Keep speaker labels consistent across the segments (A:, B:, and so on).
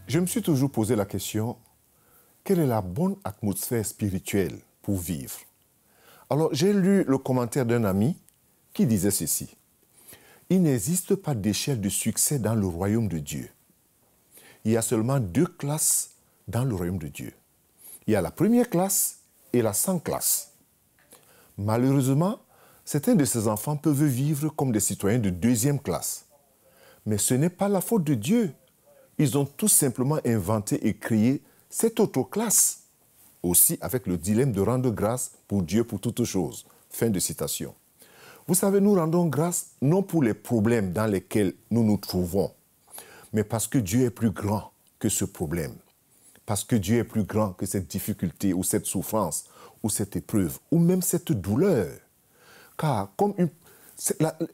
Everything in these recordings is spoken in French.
A: Je me suis toujours posé la question, quelle est la bonne atmosphère spirituelle pour vivre? Alors, j'ai lu le commentaire d'un ami qui disait ceci. Il n'existe pas d'échelle de succès dans le royaume de Dieu. Il y a seulement 2 classes dans le royaume de Dieu. Il y a la première classe et la sans classe. Malheureusement, certains de ces enfants peuvent vivre comme des citoyens de 2e classe. Mais ce n'est pas la faute de Dieu. Ils ont tout simplement inventé et créé cette autre classe. Aussi avec le dilemme de rendre grâce pour Dieu pour toutes choses. Fin de citation. Vous savez, nous rendons grâce non pour les problèmes dans lesquels nous nous trouvons, mais parce que Dieu est plus grand que ce problème. Parce que Dieu est plus grand que cette difficulté ou cette souffrance ou cette épreuve ou même cette douleur. Car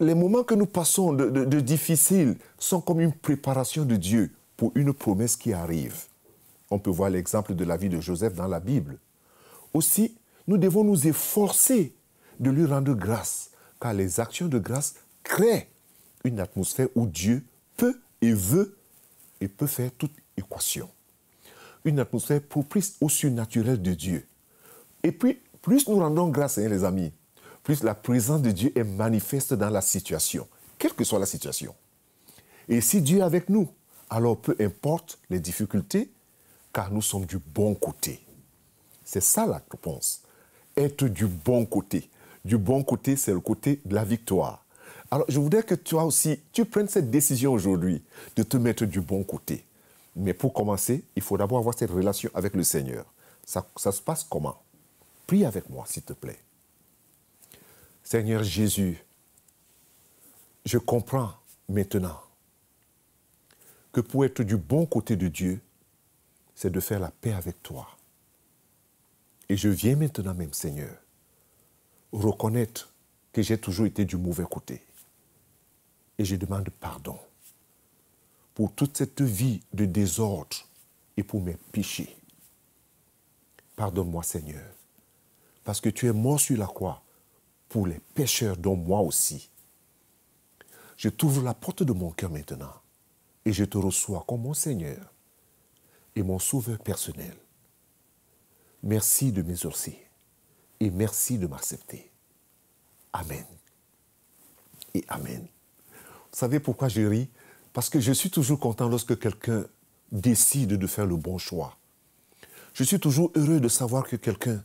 A: les moments que nous passons de difficiles sont comme une préparation de Dieu pour une promesse qui arrive. On peut voir l'exemple de la vie de Joseph dans la Bible. Aussi, nous devons nous efforcer de lui rendre grâce, car les actions de grâce créent une atmosphère où Dieu peut et veut et peut faire toute équation. Une atmosphère propice au surnaturel de Dieu. Et puis, plus nous rendons grâce, les amis, plus la présence de Dieu est manifeste dans la situation, quelle que soit la situation. Et si Dieu est avec nous, alors peu importe les difficultés, car nous sommes du bon côté. C'est ça la réponse. Être du bon côté. Du bon côté, c'est le côté de la victoire. Alors, je voudrais que toi aussi, tu prennes cette décision aujourd'hui de te mettre du bon côté. Mais pour commencer, il faut d'abord avoir cette relation avec le Seigneur. Ça se passe comment? Prie avec moi, s'il te plaît. Seigneur Jésus, je comprends maintenant que pour être du bon côté de Dieu, c'est de faire la paix avec toi. Et je viens maintenant même, Seigneur, reconnaître que j'ai toujours été du mauvais côté. Et je demande pardon pour toute cette vie de désordre et pour mes péchés. Pardonne-moi, Seigneur, parce que tu es mort sur la croix pour les pécheurs, dont moi aussi. Je t'ouvre la porte de mon cœur maintenant et je te reçois comme mon Seigneur et mon sauveur personnel. Merci de m'exaucer et merci de m'accepter. Amen. Et Amen. Vous savez pourquoi je ris? Parce que je suis toujours content lorsque quelqu'un décide de faire le bon choix. Je suis toujours heureux de savoir que quelqu'un,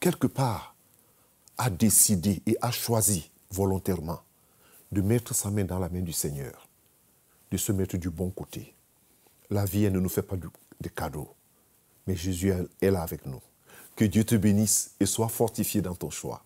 A: quelque part, a décidé et a choisi volontairement de mettre sa main dans la main du Seigneur, de se mettre du bon côté. La vie, elle ne nous fait pas de cadeaux, mais Jésus est là avec nous. Que Dieu te bénisse et sois fortifié dans ton choix.